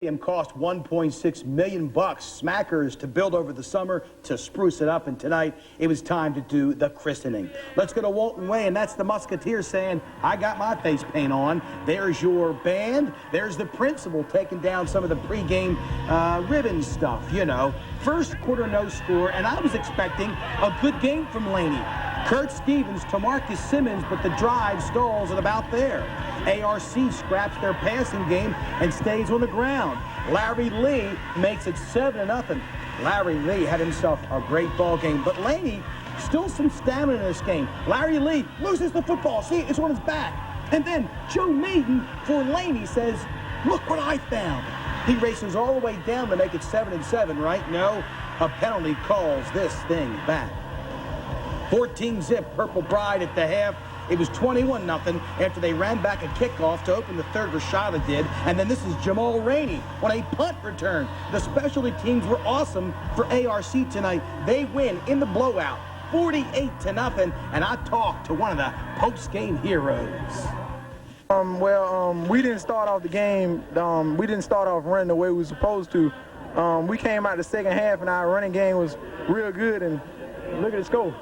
Cost $1.6 million smackers to build over the summer to spruce it up, and tonight it was time to do the christening. Let's go to Walton Way, and that's the Musketeers saying, I got my face paint on. There's your band. There's the principal taking down some of the pregame ribbon stuff, you know. First quarter no score, and I was expecting a good game from Laney. Kurt Stevens to Marcus Simmons, but the drive stalls at about there. ARC scraps their passing game and stays on the ground. Larry Lee makes it 7-0. Larry Lee had himself a great ball game, but Laney still some stamina in this game. Larry Lee loses the football. See, it's on his back. And then Joe Maiden for Laney says, look what I found. He races all the way down to make it 7-7, right? No, a penalty calls this thing back. 14-zip Purple Pride at the half. It was 21-0 after they ran back a kickoff to open the third. Rashada did, and then this is Jamal Rainey on a punt return. The specialty teams were awesome for ARC tonight. They win in the blowout, 48-0, and I talked to one of the post-game heroes. We didn't start off the game. We didn't start off running the way we were supposed to. We came out the second half, and our running game was real good, and look at the score.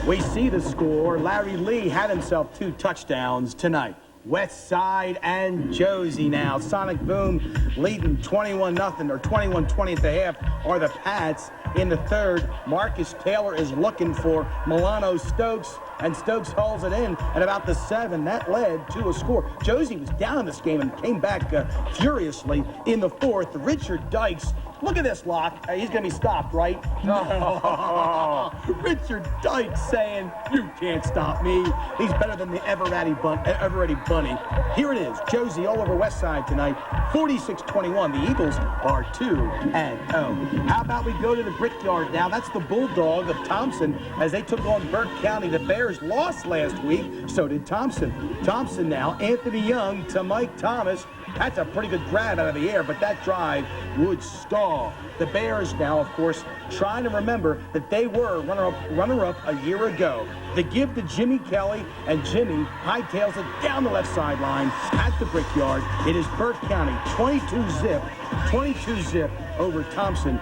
We see the score. Larry Lee had himself 2 touchdowns tonight. West Side and Josie now. Sonic Boom leading 21-0 or 21-20 at the half are the Pats. In the third, Marcus Taylor is looking for Milano Stokes, and Stokes hauls it in at about the 7. That led to a score. Josie was down in this game and came back furiously in the fourth. Richard Dykes, look at this, Locke. He's going to be stopped, right? No. Richard Dykes saying, you can't stop me. He's better than the ever ready bunny. Here it is, Josie all over West Side tonight, 46-21. The Eagles are 2-0. How about we go to the Brickyard now? That's the Bulldog of Thompson as they took on Burke County. The Bears lost last week, so did Thompson. Thompson now, Anthony Young to Mike Thomas. That's a pretty good grab out of the air, but that drive would stall. The Bears now, of course, trying to remember that they were runner-up a year ago. The give to Jimmy Kelly, and Jimmy hightails it down the left sideline at the Brickyard. It is Burke County, 22-zip over Thompson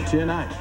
tonight.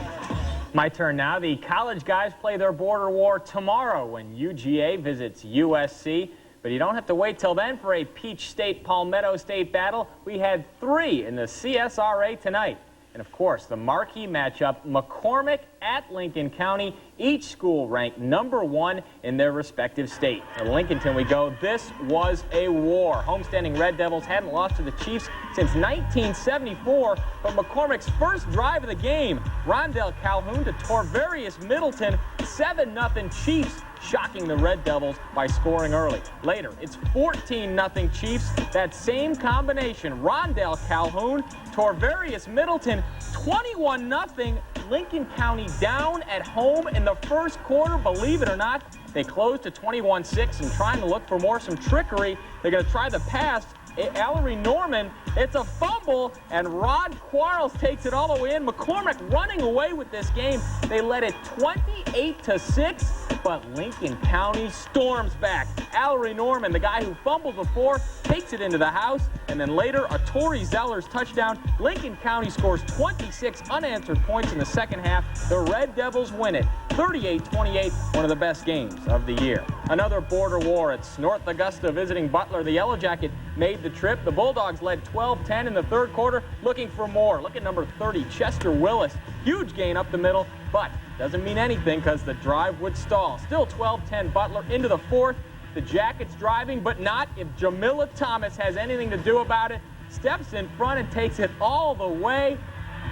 My turn now. The college guys play their border war tomorrow when UGA visits USC. But you don't have to wait till then for a Peach State-Palmetto State battle. We had 3 in the CSRA tonight. And, of course, the marquee matchup, McCormick at Lincoln County. Each school ranked #1 in their respective state. To Lincolnton we go. This was a war. Homestanding Red Devils hadn't lost to the Chiefs since 1974. But McCormick's first drive of the game, Rondell Calhoun to Torvarius Middleton, 7-0 Chiefs, shocking the Red Devils by scoring early. Later, it's 14-0 Chiefs. That same combination, Rondell Calhoun, Torvarius Middleton, 21-0. Lincoln County down at home in the first quarter. Believe it or not, they closed to 21-6 and trying to look for some trickery. They're going to try the pass. Allery Norman, it's a fumble, and Rod Quarles takes it all the way in. McCormick running away with this game. They led it 28-6, but Lincoln County storms back. Allery Norman, the guy who fumbled before, takes it into the house, and then later a Torrey Zellers touchdown. Lincoln County scores 26 unanswered points in the second half. The Red Devils win it 38-28, one of the best games of the year. Another border war. It's North Augusta visiting Butler. The Yellow Jacket made the trip. The Bulldogs led 12-10 in the third quarter, looking for more. Look at number 30, Chester Willis. Huge gain up the middle, but doesn't mean anything because the drive would stall. Still 12-10 Butler into the fourth. The Jackets driving, but not if Jamila Thomas has anything to do about it. Steps in front and takes it all the way.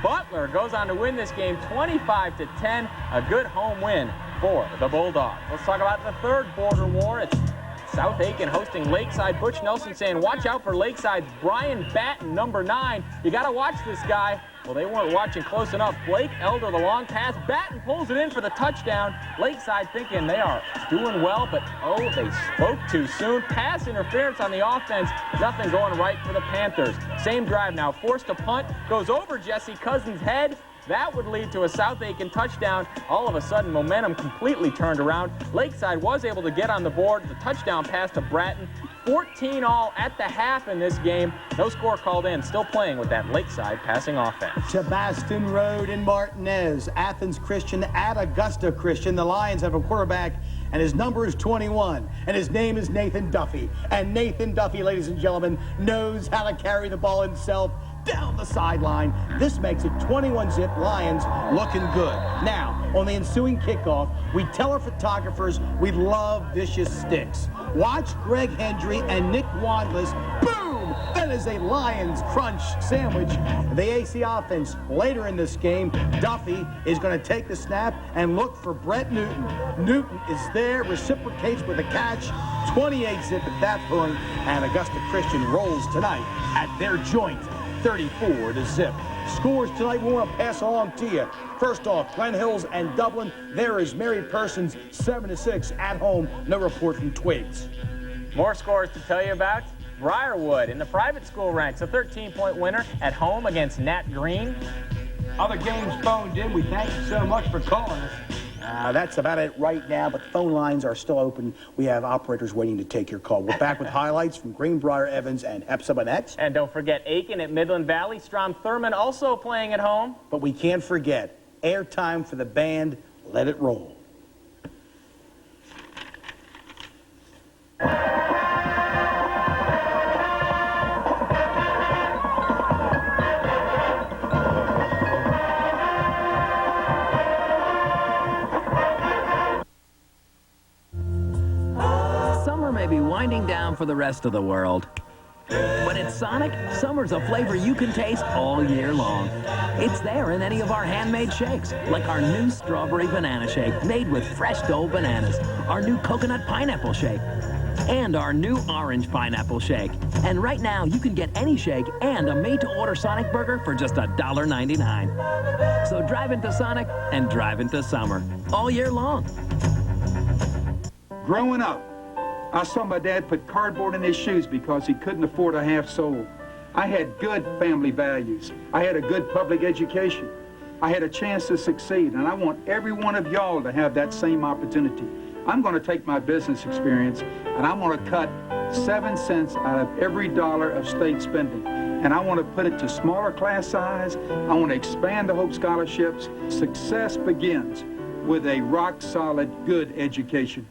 Butler goes on to win this game 25-10, a good home win for the Bulldogs. Let's talk about the third border war. It's South Aiken hosting Lakeside. Butch Nelson saying, watch out for Lakeside's Brian Batten, number 9. You got to watch this guy. Well, they weren't watching close enough. Blake Elder, the long pass. Batten pulls it in for the touchdown. Lakeside thinking they are doing well, but oh, they spoke too soon. Pass interference on the offense. Nothing going right for the Panthers. Same drive now. Forced to punt. Goes over Jesse Cousins' head. That would lead to a South Aiken touchdown. All of a sudden, momentum completely turned around. Lakeside was able to get on the board. The touchdown pass to Bratton. 14 all at the half in this game. No score called in. Still playing with that Lakeside passing offense. To Baston Road in Martinez, Athens Christian at Augusta Christian. The Lions have a quarterback, and his number is 21, and his name is Nathan Duffy. And Nathan Duffy, ladies and gentlemen, knows how to carry the ball himself down the sideline. This makes it 21-zip Lions looking good. Now, on the ensuing kickoff, we tell our photographers we love vicious sticks. Watch Greg Hendry and Nick Wadless. Boom! That is a Lions crunch sandwich. The AC offense later in this game, Duffy is going to take the snap and look for Brett Newton. Newton is there, reciprocates with a catch. 28-zip at that point, and Augusta Christian rolls tonight at their joint. 34-zip. Scores tonight we want to pass along to you. First off, Glen Hills and Dublin. There is Mary Persons 7-6 at home. No report from Twigs. More scores to tell you about. Briarwood in the private school ranks, a 13-point winner at home against Nat Green. Other games phoned in. We thank you so much for calling us. That's about it right now, but the phone lines are still open. We have operators waiting to take your call. We're back with highlights from Greenbrier, Evans, and Epsom next. And don't forget Aiken at Midland Valley. Strom Thurmond also playing at home. But we can't forget airtime for the band. Let it roll. May be winding down for the rest of the world. But at Sonic, summer's a flavor you can taste all year long. It's there in any of our handmade shakes, like our new strawberry banana shake made with fresh Dole bananas, our new coconut pineapple shake, and our new orange pineapple shake. And right now, you can get any shake and a made-to-order Sonic burger for just $1.99. So drive into Sonic and drive into summer all year long. Growing up, I saw my dad put cardboard in his shoes because he couldn't afford a half sole. I had good family values. I had a good public education. I had a chance to succeed, and I want every one of y'all to have that same opportunity. I'm going to take my business experience, and I want to cut 7 cents out of every dollar of state spending. And I want to put it to smaller class size. I want to expand the Hope Scholarships. Success begins with a rock-solid, good education.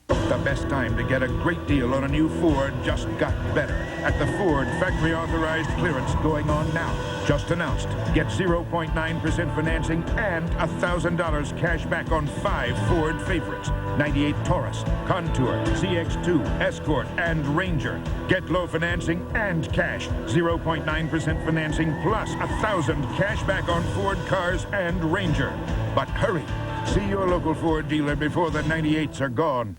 The best time to get a great deal on a new Ford just got better at the Ford factory authorized clearance going on now. Just announced. Get 0.9% financing and $1,000 cash back on 5 Ford favorites. 98 Taurus, Contour, CX2, Escort, and Ranger. Get low financing and cash. 0.9% financing plus $1,000 cash back on Ford cars and Ranger. But hurry. See your local Ford dealer before the 98s are gone.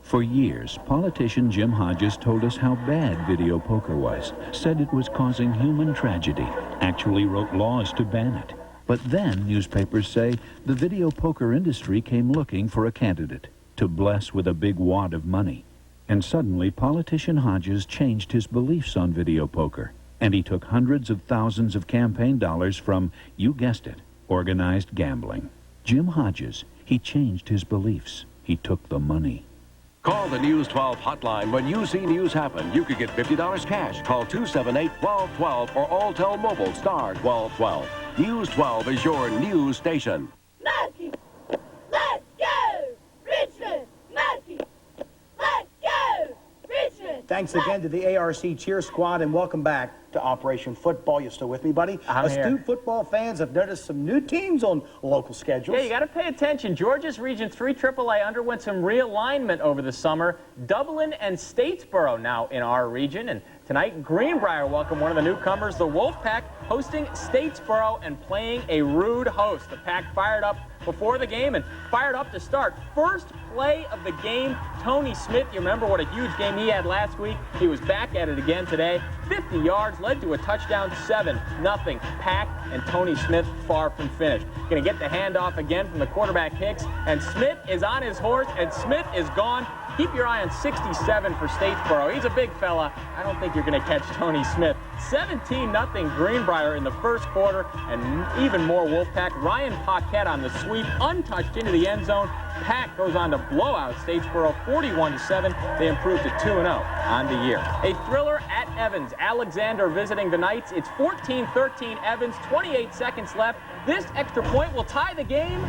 For years, politician Jim Hodges told us how bad video poker was, said it was causing human tragedy, actually wrote laws to ban it. But then, newspapers say, the video poker industry came looking for a candidate to bless with a big wad of money. And suddenly, politician Hodges changed his beliefs on video poker, and he took hundreds of thousands of campaign dollars from, you guessed it, organized gambling. Jim Hodges, he changed his beliefs. He took the money. Call the News 12 hotline when you see news happen. You could get $50 cash. Call 278-1212 or Alltel Mobile star 1212. News 12 is your news station. Murphy, let's go! Richmond, Murphy, let's go! Richmond. Thanks again to the ARC cheer squad, and welcome back to Operation Football. You still with me, buddy? I'm Astute here. football fans have noticed some new teams on local schedules. Yeah, you got to pay attention. Georgia's Region 3 AAA underwent some realignment over the summer. Dublin and Statesboro now in our region. And tonight, Greenbrier welcome one of the newcomers, the Wolfpack, hosting Statesboro and playing a rude host. The Pack fired up before the game and fired up to start. First play of the game, Tony Smith. You remember what a huge game he had last week. He was back at it again today. 50 yards, led to a touchdown, 7-0. Pack and Tony Smith far from finished. Going to get the handoff again from the quarterback Hicks, and Smith is on his horse, and Smith is gone Keep your eye on 67 for Statesboro. He's a big fella. I don't think you're going to catch Tony Smith. 17-0 Greenbrier in the first quarter, and even more Wolfpack. Ryan Paquette on the sweep, untouched into the end zone. Pack goes on to blow out Statesboro 41-7. They improve to 2-0 on the year. A thriller at Evans. Alexander visiting the Knights. It's 14-13 Evans, 28 seconds left. This extra point will tie the game.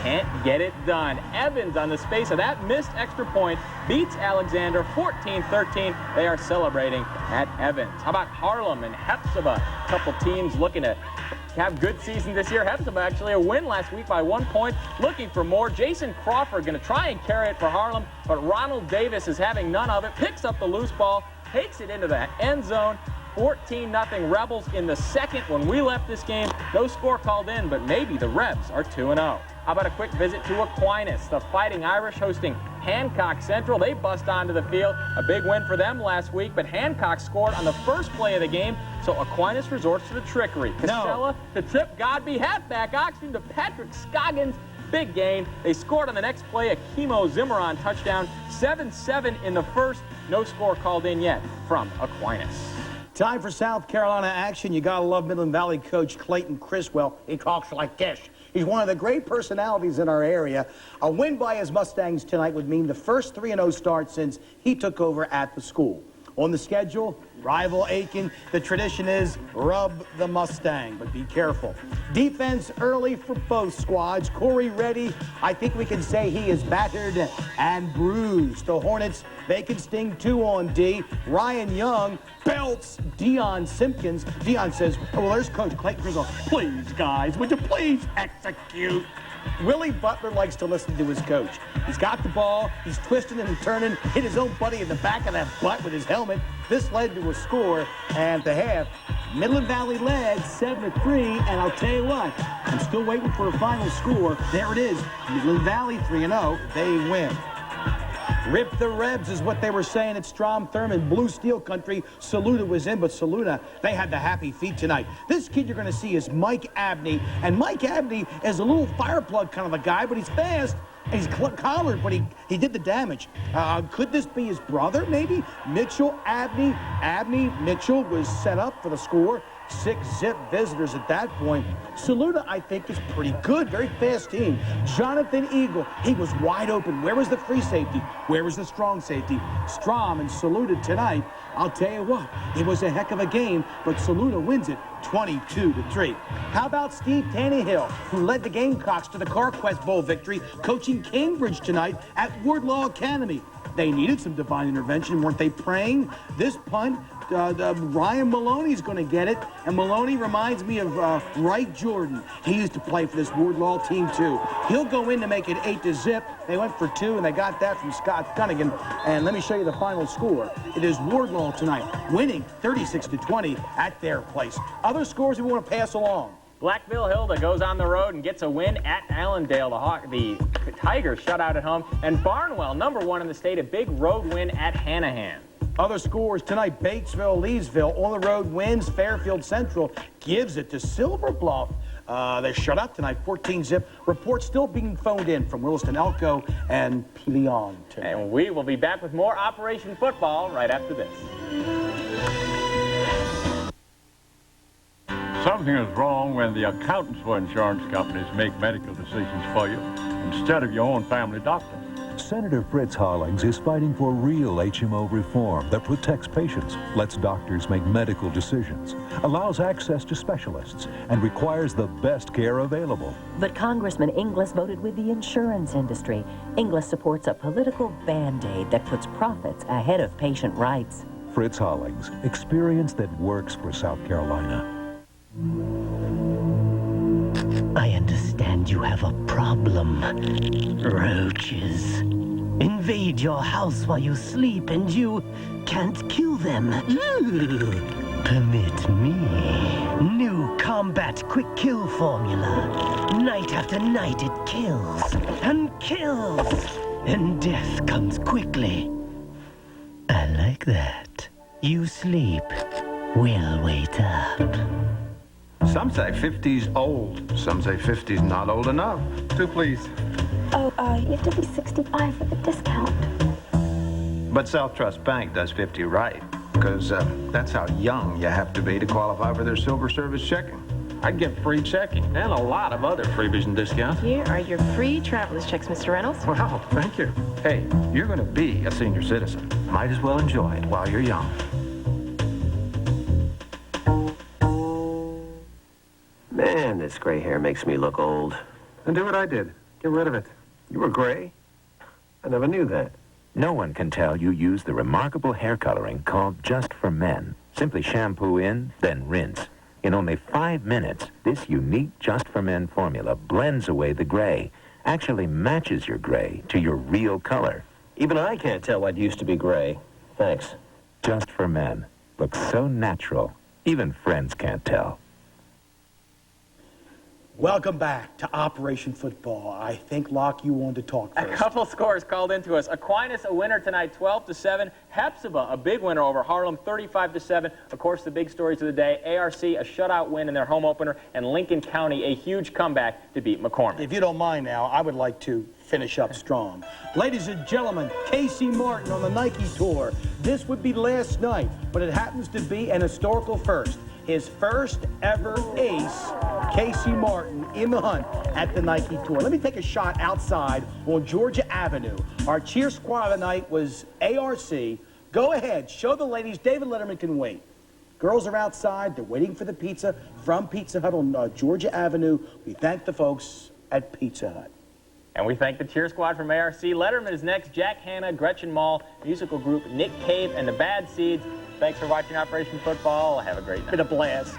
Can't get it done. Evans, on the space of that missed extra point, beats Alexander 14-13. They are celebrating at Evans. How about Harlem and Hephzibah? A couple teams looking to have good season this year. Hephzibah actually a win last week by 1 point. Looking for more. Jason Crawford going to try and carry it for Harlem, but Ronald Davis is having none of it. Picks up the loose ball, takes it into the end zone. 14-0 Rebels in the second. When we left this game, no score called in, but maybe the Rebs are 2-0. How about a quick visit to Aquinas? The Fighting Irish hosting Hancock Central. They bust onto the field. A big win for them last week, but Hancock scored on the first play of the game, so Aquinas resorts to the trickery. Casella to tip Godby, halfback Oxton to Patrick Scoggins. Big gain. They scored on the next play, a Chemo Zimmeron touchdown. 7-7 in the first. No score called in yet from Aquinas. Time for South Carolina action. You gotta love Midland Valley coach Clayton Criswell. He talks like this. He's one of the great personalities in our area. A win by his Mustangs tonight would mean the first 3-0 start since he took over at the school. On the schedule, rival Aiken. The tradition is rub the Mustang, but be careful. Defense early for both squads. Corey Reddy, I think we can say he is battered and bruised. The Hornets, they can sting 2 on D. Ryan Young belts Deion Simpkins. Deion says, oh, well, there's Coach Clayton Criswell. Please, guys, would you please execute? Willie Butler likes to listen to his coach. He's got the ball, he's twisting and turning, hit his own buddy in the back of that butt with his helmet. This led to a score, and at the half, Midland Valley led 7-3, and I'll tell you what, I'm still waiting for a final score. There it is, Midland Valley 3-0, they win. Rip the Rebs is what they were saying at Strom Thurmond. Blue Steel Country. Saluda was in, but Saluda, they had the happy feet tonight. This kid you're going to see is Mike Abney. And Mike Abney is a little fireplug kind of a guy, but he's fast. And he's collared, but he did the damage. Could this be his brother, maybe? Mitchell Abney. Mitchell was set up for the score. 6-zip visitors at that point. Saluda, I think, is pretty good. Very fast team. Jonathan Eagle, he was wide open. Where was the free safety? Where was the strong safety? Strom and Saluda tonight. I'll tell you what, it was a heck of a game, but Saluda wins it 22-3. How about Steve Tannehill, who led the Gamecocks to the CarQuest Bowl victory, coaching Cambridge tonight at Wardlaw Academy? They needed some divine intervention, weren't they praying? This punt, Ryan Maloney's going to get it, and Maloney reminds me of Wright Jordan. He used to play for this Wardlaw team too. He'll go in to make it 8-0. They went for 2, and they got that from Scott Cunningham. And let me show you the final score. It is Wardlaw tonight, winning 36-20 at their place. Other scores we want to pass along. Blackville Hilda goes on the road and gets a win at Allendale. The Tigers shut out at home. And Barnwell, #1 in the state, a big road win at Hanahan. Other scores tonight, Batesville, Leesville, on the road wins. Fairfield Central gives it to Silver Bluff. They shut out tonight, 14-zip. Reports still being phoned in from Williston Elko and Pelion. And we will be back with more Operation Football right after this. Something is wrong when the accountants for insurance companies make medical decisions for you instead of your own family doctor. Senator Fritz Hollings is fighting for real HMO reform that protects patients, lets doctors make medical decisions, allows access to specialists, and requires the best care available. But Congressman Inglis voted with the insurance industry. Inglis supports a political band-aid that puts profits ahead of patient rights. Fritz Hollings, experience that works for South Carolina. I understand you have a problem. Roaches invade your house while you sleep and you can't kill them. Permit me. New Combat Quick Kill formula. Night after night it kills and kills, and death comes quickly. I like that. You sleep, we'll wait up. Some say 50's old. Some say 50's not old enough. 2, please. Oh, you have to be 65 for the discount. But South Trust Bank does 50 right, because that's how young you have to be to qualify for their silver service checking. I'd get free checking and a lot of other freebies and discounts. Here are your free traveler's checks, Mr. Reynolds. Wow, thank you. Hey, you're going to be a senior citizen. Might as well enjoy it while you're young. Man, this gray hair makes me look old. And do what I did. Get rid of it. You were gray? I never knew that. No one can tell you use the remarkable hair coloring called Just for Men. Simply shampoo in, then rinse. In only 5 minutes, this unique Just for Men formula blends away the gray, actually matches your gray to your real color. Even I can't tell what used to be gray. Thanks. Just for Men. Looks so natural, even friends can't tell. Welcome back to Operation Football. I think, Locke, you wanted to talk first. A couple scores called into us. Aquinas, a winner tonight, 12-7. Hepzibah, a big winner over Harlem, 35-7. Of course, the big stories of the day. ARC, a shutout win in their home opener. And Lincoln County, a huge comeback to beat McCormick. If you don't mind now, I would like to finish up strong. Ladies and gentlemen, Casey Martin on the Nike Tour. This would be last night, but it happens to be an historical first. His first ever ace, Casey Martin, in the hunt at the Nike Tour. Let me take a shot outside on Georgia Avenue. Our cheer squad of the night was ARC. Go ahead, show the ladies. David Letterman can wait. Girls are outside. They're waiting for the pizza from Pizza Hut on Georgia Avenue. We thank the folks at Pizza Hut. And we thank the cheer squad from ARC. Letterman is next. Jack Hanna, Gretchen Mall, musical group Nick Cave, and the Bad Seeds. Thanks for watching Operation Football. Have a great night. Been a blast.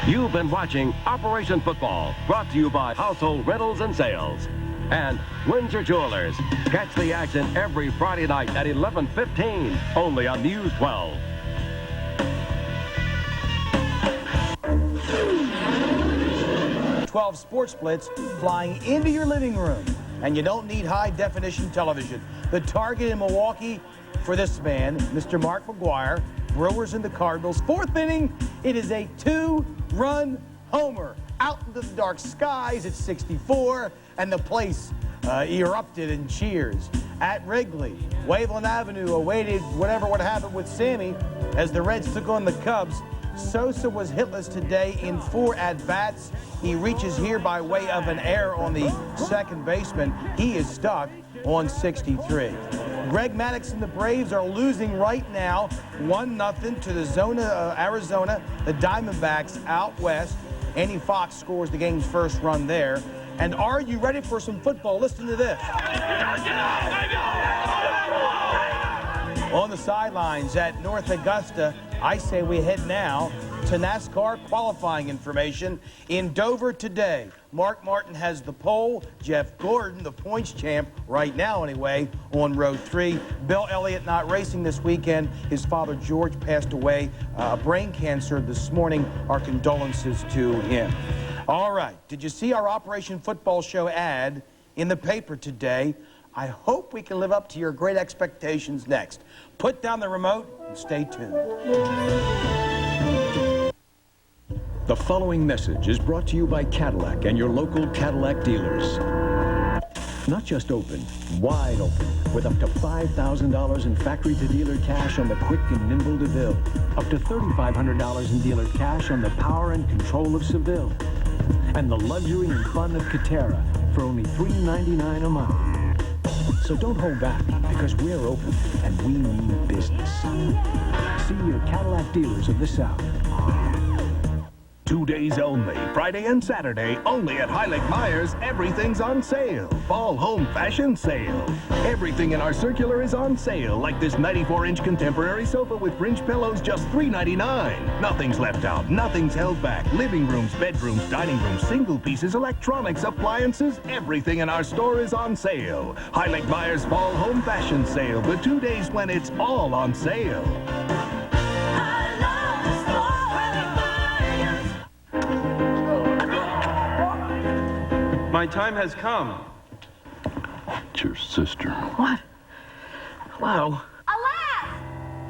You've been watching Operation Football, brought to you by Household Rentals and Sales and Windsor Jewelers. Catch the action every Friday night at 11:15, only on News 12. #12 Sports Blitz flying into your living room. And you don't need high-definition television. The target in Milwaukee for this man, Mr. Mark McGuire, Brewers and the Cardinals. 4th inning, it is a 2-run homer. Out into the dark skies at 64, and the place erupted in cheers. At Wrigley, Waveland Avenue awaited whatever would happen with Sammy as the Reds took on the Cubs. Sosa was hitless today in 4 at-bats. He reaches here by way of an error on the second baseman. He is stuck on 63. Greg Maddux and the Braves are losing right now 1-0 to the Arizona. The Diamondbacks out west. Andy Fox scores the game's first run there. And are you ready for some football? Listen to this. On the sidelines at North Augusta, I say we head now to NASCAR qualifying information in Dover today. Mark Martin has the pole. Jeff Gordon, the points champ, right now anyway, on row 3. Bill Elliott not racing this weekend. His father George passed away, brain cancer this morning. Our condolences to him. All right, did you see our Operation Football Show ad in the paper today? I hope we can live up to your great expectations next. Put down the remote and stay tuned. The following message is brought to you by Cadillac and your local Cadillac dealers. Not just open, wide open, with up to $5,000 in factory-to-dealer cash on the quick and nimble DeVille. Up to $3,500 in dealer cash on the power and control of Seville. And the luxury and fun of Catera for only $399 a month. So don't hold back, because we're open and we mean business. See your Cadillac dealers of the South. 2 days only, Friday and Saturday, only at High Lake Myers, everything's on sale. Fall home fashion sale. Everything in our circular is on sale, like this 94-inch contemporary sofa with fringe pillows, just $3.99. Nothing's left out, nothing's held back. Living rooms, bedrooms, dining rooms, single pieces, electronics, appliances, everything in our store is on sale. High Lake Myers Fall Home Fashion Sale, the 2 days when it's all on sale. My time has come. It's your sister. What? Wow. Alas!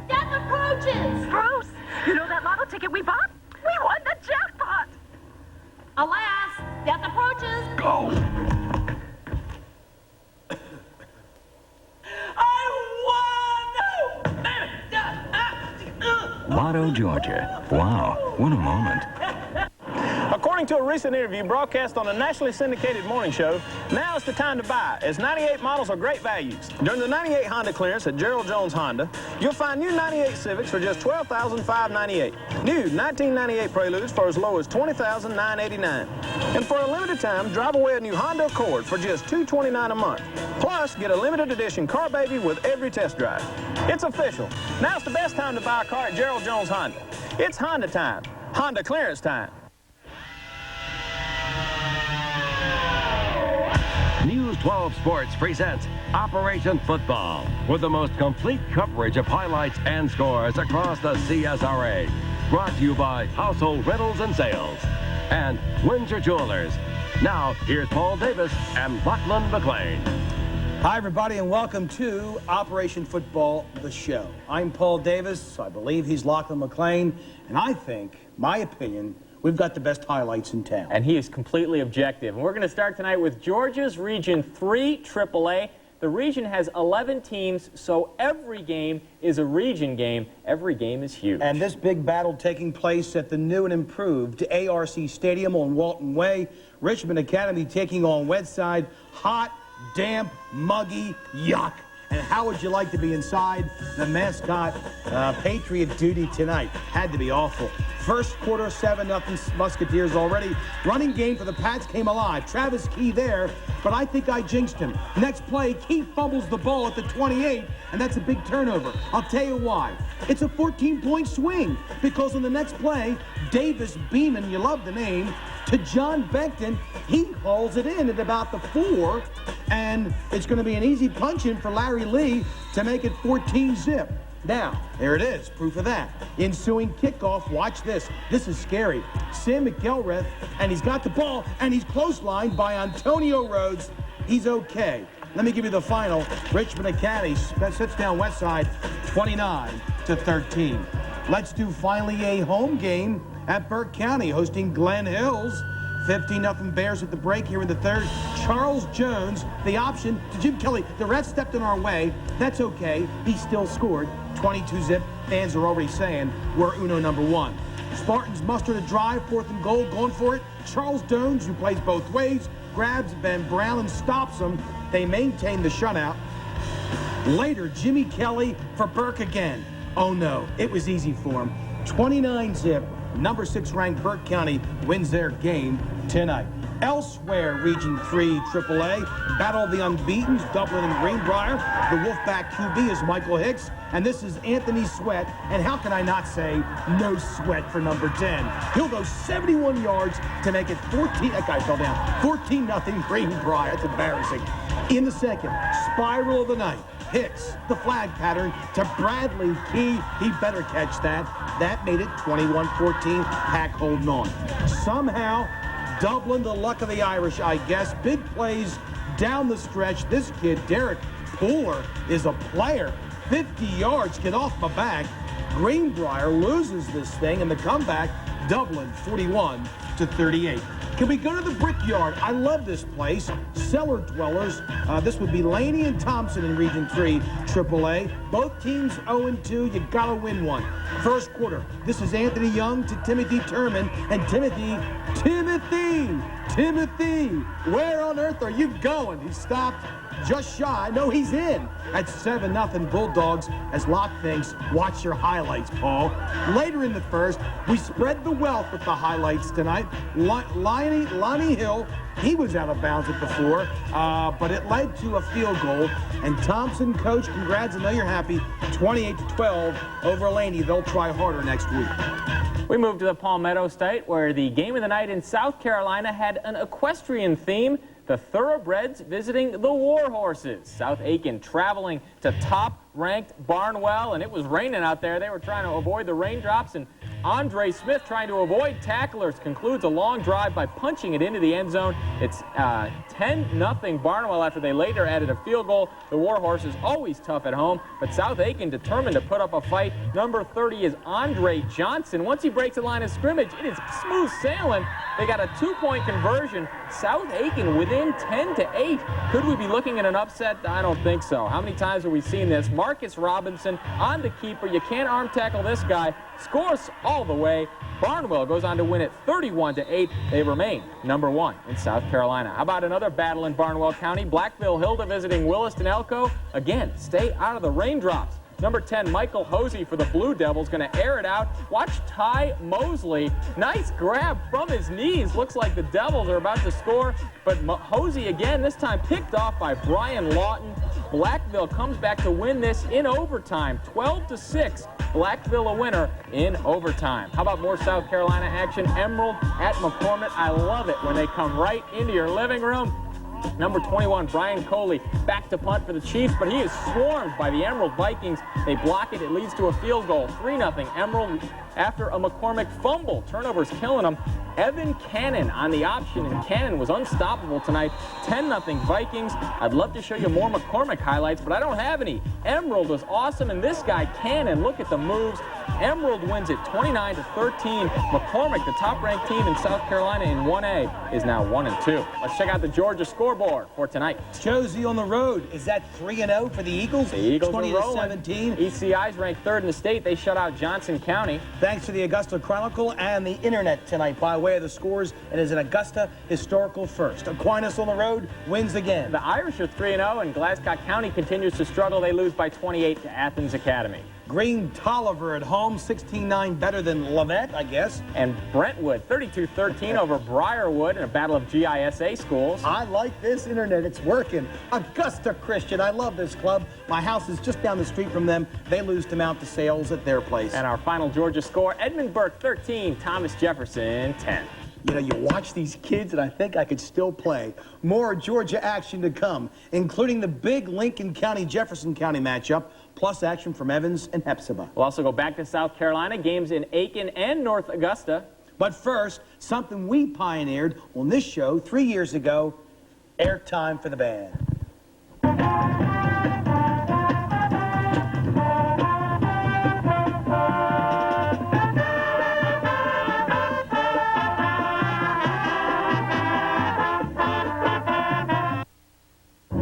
Death approaches! Bruce, you know that lotto ticket we bought? We won the jackpot! Alas! Death approaches! Go! Colorado, Georgia. Wow, what a moment. According to a recent interview broadcast on a nationally syndicated morning show, now is the time to buy, as 98 models are great values. During the 98 Honda clearance at Gerald Jones Honda, you'll find new 98 Civics for just $12,598. New 1998 Preludes for as low as $20,989. And for a limited time, drive away a new Honda Accord for just $229 a month. Plus, get a limited edition car baby with every test drive. It's official. Now's the best time to buy a car at Gerald Jones Honda. It's Honda time. Honda clearance time. News 12 Sports presents Operation Football with the most complete coverage of highlights and scores across the CSRA. Brought to you by Household Rentals and Sales and Windsor Jewelers. Now, here's Paul Davis and Lachlan McLean. Hi, everybody, and welcome to Operation Football, the show. I'm Paul Davis. I believe he's Lachlan McLean, and I think, my opinion, we've got the best highlights in town. And he is completely objective. And we're going to start tonight with Georgia's Region 3 AAA. The region has 11 teams, so every game is a region game. Every game is huge. And this big battle taking place at the new and improved ARC Stadium on Walton Way. Richmond Academy taking on Westside. Hot, damp, muggy, yuck. And how would you like to be inside the mascot Patriot duty tonight? Had to be awful. First quarter, 7-0 Musketeers already. Running game for the Pats came alive. Travis Key there, but I think I jinxed him. Next play, Key fumbles the ball at the 28, and that's a big turnover. I'll tell you why. It's a 14-point swing, because on the next play, Davis Beeman, you love the name, to John Beckton, he hauls it in at about the 4, and it's going to be an easy punch-in for Larry Lee to make it 14-zip. Now, there it is, proof of that. Ensuing kickoff, watch this. This is scary. Sam McElrath, and he's got the ball, and he's clotheslined by Antonio Rhodes. He's okay. Let me give you the final. Richmond Academy sits down Westside 29-13. Let's do finally a home game at Burke County, hosting Glen Hills. 15-0 Bears at the break here in the third. Charles Jones, the option to Jim Kelly. The ref stepped in our way. That's okay. He still scored. 22-zip. Fans are already saying we're Uno number 1. Spartans mustered a drive, 4th and goal, going for it. Charles Jones, who plays both ways, grabs Ben Brown and stops him. They maintain the shutout. Later, Jimmy Kelly for Burke again. Oh no, it was easy for him. 29-zip. Number 6 ranked Burke County wins their game tonight. Elsewhere, Region 3 AAA, Battle of the Unbeatens, Dublin and Greenbrier. The Wolfpack QB is Michael Hicks, and this is Anthony Sweat. And how can I not say no sweat for number 10? He'll go 71 yards to make it 14. That guy fell down. 14-0 Greenbrier. That's embarrassing. In the second, Spiral of the Night. Hicks, the flag pattern to Bradley Key. He better catch that. That made it 21-14. Pack holding on. Somehow, Dublin, the luck of the Irish, I guess. Big plays down the stretch. This kid, Derek Pooler, is a player. 50 yards, get off my back. Greenbrier loses this thing, and the comeback, Dublin 41-38. Can we go to the Brickyard? I love this place. Cellar Dwellers. This would be Laney and Thompson in Region 3 AAA. Both teams 0-2. You gotta win one. First quarter. This is Anthony Young to Timothy Turman. And Timothy, where on earth are you going? He stopped just shy. No, he's in at 7-0 Bulldogs as Locke thinks, watch your highlights, Paul. Later in the first, we spread the wealth with the highlights tonight. Lonnie Hill, he was out of bounds at the 4, but it led to a field goal. And Thompson, coach, congrats, I know you're happy, 28-12 over Laney. They'll try harder next week. We move to the Palmetto State, where the game of the night in South Carolina had an equestrian theme. The Thoroughbreds visiting the War Horses. South Aiken traveling to top-ranked Barnwell, and it was raining out there. They were trying to avoid the raindrops, and Andre Smith, trying to avoid tacklers, concludes a long drive by punching it into the end zone. It's 10-0 Barnwell after they later added a field goal. The War Horses always tough at home, but South Aiken determined to put up a fight. Number 30 is Andre Johnson. Once he breaks the line of scrimmage, it is smooth sailing. They got a 2-point conversion. South Aiken within 10-8. Could we be looking at an upset? I don't think so. How many times have we seen this? Marcus Robinson on the keeper. You can't arm tackle this guy. scores all the way. Barnwell goes on to win it 31-8. They remain #1 in South Carolina. How about another battle in Barnwell County? Blackville Hilda visiting Williston Elko. Again, stay out of the raindrops. Number 10, Michael Hosey for the Blue Devils, going to air it out. Watch Ty Mosley. Nice grab from his knees. Looks like the Devils are about to score, but Hosey again, this time picked off by Brian Lawton. Blackville comes back to win this in overtime, 12-6. Blackville a winner in overtime. How about more South Carolina action? Emerald at McCormick. I love it when they come right into your living room. Number 21, Brian Coley, back to punt for the Chiefs, but he is swarmed by the Emerald Vikings. They block it. It leads to a field goal. 3-0 Emerald after a McCormick fumble. Turnovers killing them. Evan Cannon on the option, and Cannon was unstoppable tonight. 10-0 Vikings. I'd love to show you more McCormick highlights, but I don't have any. Emerald was awesome, and this guy, Cannon, look at the moves. Emerald wins it 29-13. McCormick, the top-ranked team in South Carolina in 1A, is now 1-2. Let's check out the Georgia scoreboard for tonight. Josie on the road. Is that 3-0 for the Eagles? The Eagles are rolling. 20-17. ECI's ranked 3rd in the state. They shut out Johnson County. Thanks to the Augusta Chronicle and the internet tonight. By way of the scores, it is an Augusta historical first. Aquinas on the road wins again. The Irish are 3-0, and Glasscock County continues to struggle. They lose by 28 to Athens Academy. Green Tolliver at home, 16-9 better than Lavette, I guess. And Brentwood, 32-13 over Briarwood in a battle of GISA schools. I like this internet. It's working. Augusta Christian. I love this club. My house is just down the street from them. They lose to Mount DeSales at their place. And our final Georgia score, Edmund Burke 13, Thomas Jefferson 10. You know, you watch these kids, and I think I could still play. More Georgia action to come, including the big Lincoln County-Jefferson County matchup, plus action from Evans and Hepzibah. We'll also go back to South Carolina, games in Aiken and North Augusta. But first, something we pioneered on this show 3 years ago, airtime for the band.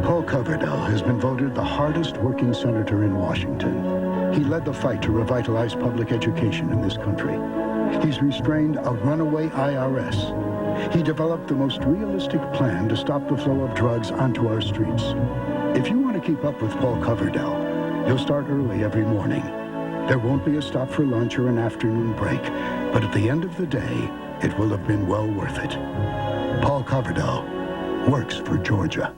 Paul Coverdell has been voted the hardest working senator in Washington. He led the fight to revitalize public education in this country. He's restrained a runaway IRS. He developed the most realistic plan to stop the flow of drugs onto our streets. If you want to keep up with Paul Coverdell, he'll start early every morning. There won't be a stop for lunch or an afternoon break, but at the end of the day, it will have been well worth it. Paul Coverdell works for Georgia.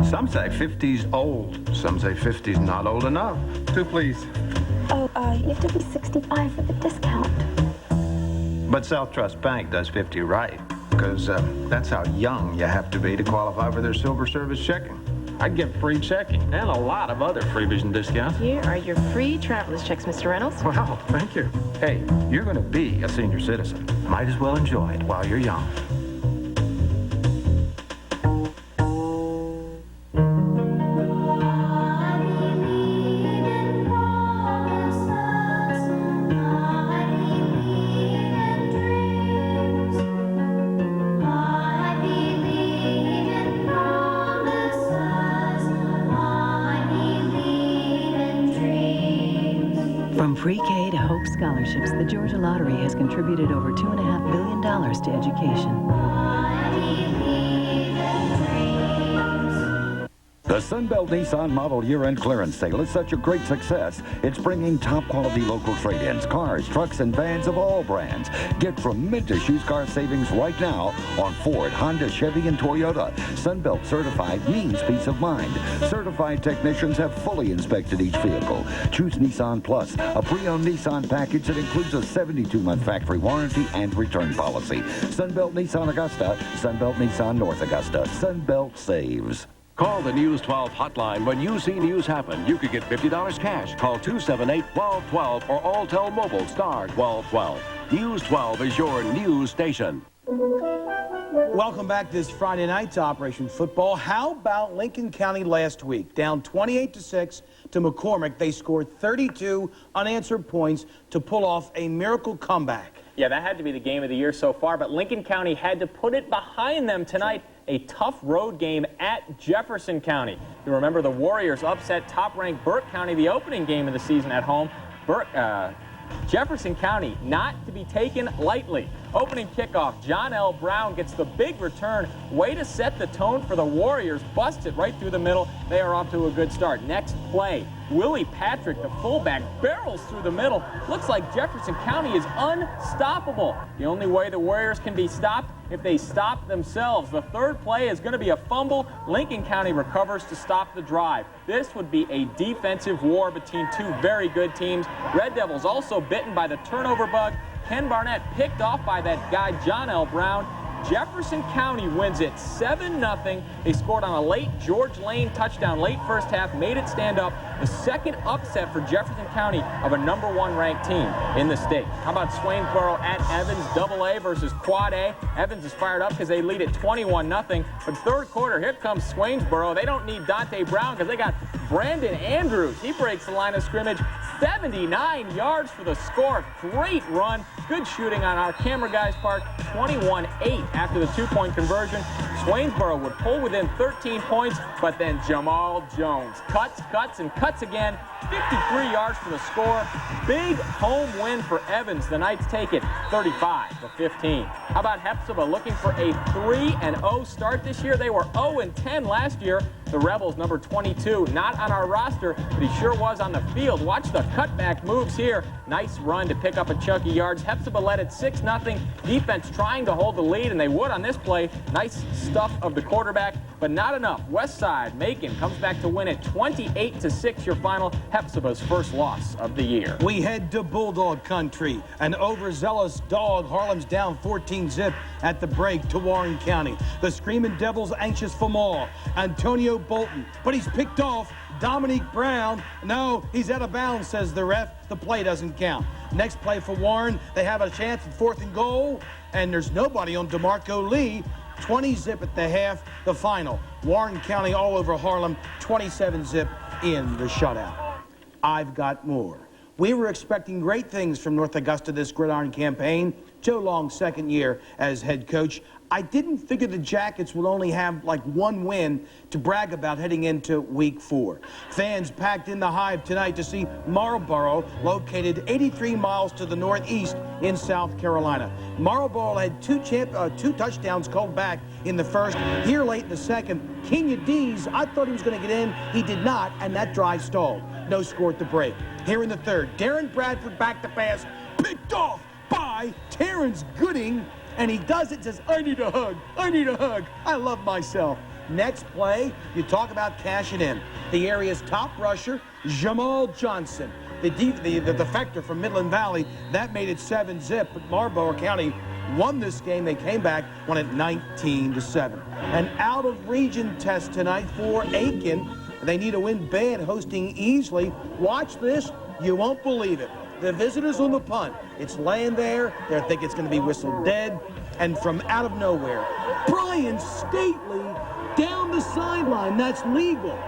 Some say 50's old. Some say 50's not old enough. 2, please. Oh, you have to be 65 for the discount. But South Trust Bank does 50 right, because that's how young you have to be to qualify for their silver service checking. I'd get free checking and a lot of other free vision discounts. Here are your free traveler's checks, Mr. Reynolds. Wow, thank you. Hey, you're going to be a senior citizen. Might as well enjoy it while you're young. From pre-K to Hope Scholarships, the Georgia Lottery has contributed over $2.5 billion to education. The Sunbelt Nissan model year-end clearance sale is such a great success, it's bringing top-quality local trade-ins, cars, trucks, and vans of all brands. Get tremendous used car savings right now on Ford, Honda, Chevy, and Toyota. Sunbelt certified means peace of mind. Certified technicians have fully inspected each vehicle. Choose Nissan Plus, a pre-owned Nissan package that includes a 72-month factory warranty and return policy. Sunbelt Nissan Augusta, Sunbelt Nissan North Augusta. Sunbelt saves. Call the News 12 hotline when you see news happen. You could get $50 cash. Call 278-1212 or Alltel Mobile star 1212. News 12 is your news station. Welcome back this Friday night to Operation Football. How about Lincoln County last week? Down 28-6 to McCormick. They scored 32 unanswered points to pull off a miracle comeback. Yeah, that had to be the game of the year so far, but Lincoln County had to put it behind them tonight. A tough road game at Jefferson County. You remember the Warriors upset top-ranked Burke County the opening game of the season at home. Jefferson County not to be taken lightly. Opening kickoff, John L. Brown gets the big return. Way to set the tone for the Warriors. Busts it right through the middle. They are off to a good start. Next play, Willie Patrick, the fullback, barrels through the middle. Looks like Jefferson County is unstoppable. The only way the Warriors can be stopped if they stop themselves. The third play is going to be a fumble. Lincoln County recovers to stop the drive. This would be a defensive war between two very good teams. Red Devils also bitten by the turnover bug. Ken Barnett picked off by that guy, John L. Brown. Jefferson County wins it 7-0. They scored on a late George Lane touchdown, late first half, made it stand up. The second upset for Jefferson County of a #1 ranked team in the state. How about Swainsboro at Evans, AA versus Quad A? Evans is fired up because they lead at 21-0. But third quarter, here comes Swainsboro. They don't need Dante Brown because they got Brandon Andrews. He breaks the line of scrimmage. 79 yards for the score. Great run. Good shooting on our camera guy's part. 21-8 after the two-point conversion. Swainsboro would pull within 13 points, but then Jamal Jones cuts, and cuts again. 53 yards for the score. Big home win for Evans. The Knights take it 35-15. How about Hephzibah looking for a 3-0 start this year? They were 0-10 last year. The Rebels, number 22, not on our roster, but he sure was on the field. Watch the cutback moves here. Nice run to pick up a chunk of yards. Hephzibah led it 6-0. Defense trying to hold the lead, and they would on this play. Nice stuff of the quarterback, but not enough. Westside, Macon comes back to win it 28-6, your final. Hephzibah's first loss of the year. We head to Bulldog country. An overzealous dog. Harlem's down 14-0 at the break to Warren County. The Screaming Devils anxious for more. Antonio Bolton, but he's picked off. Dominique Brown, no, he's out of bounds, says the ref. The play doesn't count. Next play for Warren, they have a chance at 4th and goal, and there's nobody on DeMarco Lee. 20-0 at the half, the final. Warren County all over Harlem, 27-0 in the shutout. I've got more. We were expecting great things from North Augusta this gridiron campaign. Joe Long's second year as head coach. I didn't figure the Jackets would only have like one win to brag about heading into week 4. Fans packed in the Hive tonight to see Marlboro, located 83 miles to the northeast in South Carolina. Marlboro had two touchdowns called back in the first. Here late in the second, Kenya Dees, I thought he was going to get in. He did not, and that drive stalled. No score at the break. Here in the third, Darren Bradford back to pass, picked off by Terrence Gooding. And he does it, says, I need a hug, I need a hug. I love myself. Next play, you talk about cashing in. The area's top rusher, Jamal Johnson, the defector from Midland Valley, that made it 7-0, but Marlboro County won this game. They came back, won it 19-7. An out-of-region test tonight for Aiken. They need a win bad hosting Easley. Watch this, you won't believe it. The visitors on the punt. It's laying there. They think it's going to be whistled dead. And from out of nowhere, Brian Stately down the sideline. That's legal.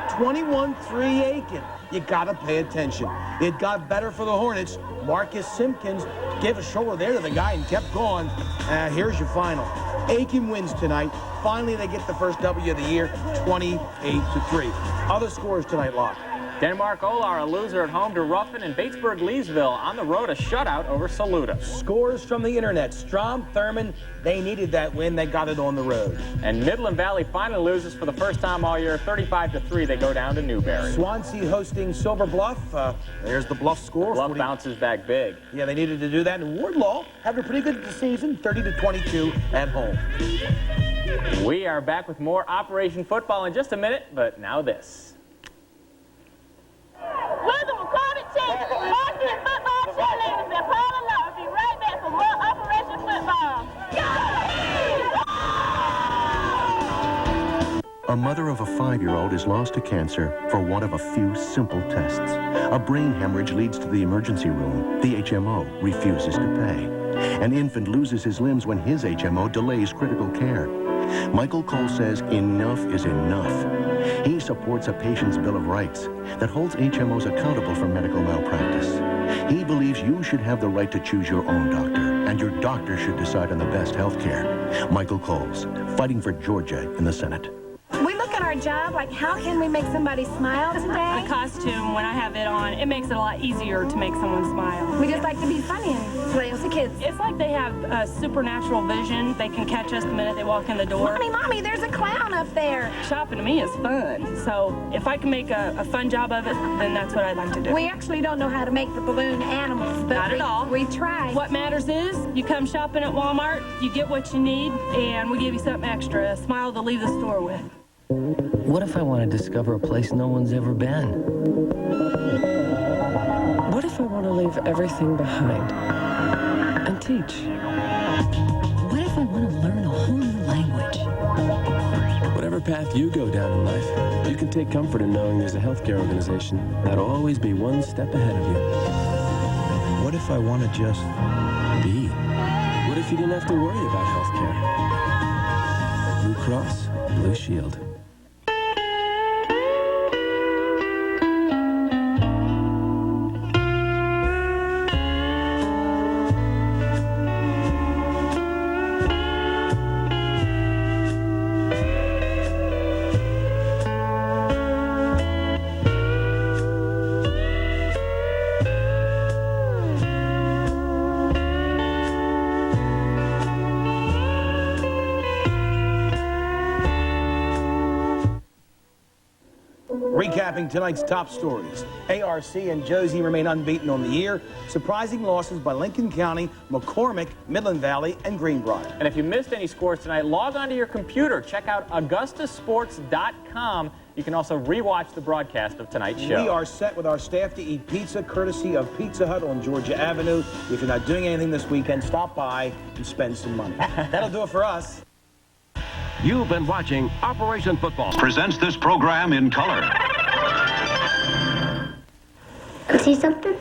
21-3 Aiken. You got to pay attention. It got better for the Hornets. Marcus Simpkins gave a shoulder there to the guy and kept going. Here's your final. Aiken wins tonight. Finally, they get the first W of the year, 28-3. Other scores tonight, Locke. Denmark Olar, a loser at home to Ruffin, and Batesburg-Leesville on the road, a shutout over Saluda. Scores from the internet. Strom, Thurman, they needed that win. They got it on the road. And Midland Valley finally loses for the first time all year, 35-3. They go down to Newberry. Swansea hosting Silver Bluff. There's the Bluff score. Bluff bounces back big. Yeah, they needed to do that. And Wardlaw having a pretty good season, 30-22 at home. We are back with more Operation Football in just a minute, but now this. We're the recorded team, Varsity Football Cheerleaders, and Paula Love. Be right back for more Operation Football. A mother of a 5-year-old is lost to cancer for one of a few simple tests. A brain hemorrhage leads to the emergency room. The HMO refuses to pay. An infant loses his limbs when his HMO delays critical care. Michael Cole says enough is enough. He supports a patient's Bill of Rights that holds HMOs accountable for medical malpractice. He believes you should have the right to choose your own doctor, and your doctor should decide on the best health care. Michael Coles, fighting for Georgia in the Senate. We look at our job? Like, how can we make somebody smile today? The costume, when I have it on, it makes it a lot easier to make someone smile. We just like to be funny and play with the kids. It's like they have supernatural vision. They can catch us the minute they walk in the door. Mommy, there's a clown up there. Shopping to me is fun. So if I can make a fun job of it, then that's what I'd like to do. We actually don't know how to make the balloon animals, but Not at all. We try. What matters is you come shopping at Walmart, you get what you need, and we give you something extra, a smile to leave the store with. What if I want to discover a place no one's ever been? What if I want to leave everything behind and teach? What if I want to learn a whole new language? Whatever path you go down in life, you can take comfort in knowing there's a healthcare organization that'll always be one step ahead of you. What if I want to just be? What if you didn't have to worry about healthcare? Blue Cross, Blue Shield. Recapping tonight's top stories. ARC and Josie remain unbeaten on the year. Surprising losses by Lincoln County, McCormick, Midland Valley, and Greenbrier. And if you missed any scores tonight, log onto your computer. Check out augustasports.com. You can also rewatch the broadcast of tonight's show. We are set with our staff to eat pizza courtesy of Pizza Hut on Georgia Avenue. If you're not doing anything this weekend, stop by and spend some money. That'll do it for us. You've been watching Operation Football. Presents this program in color. See something?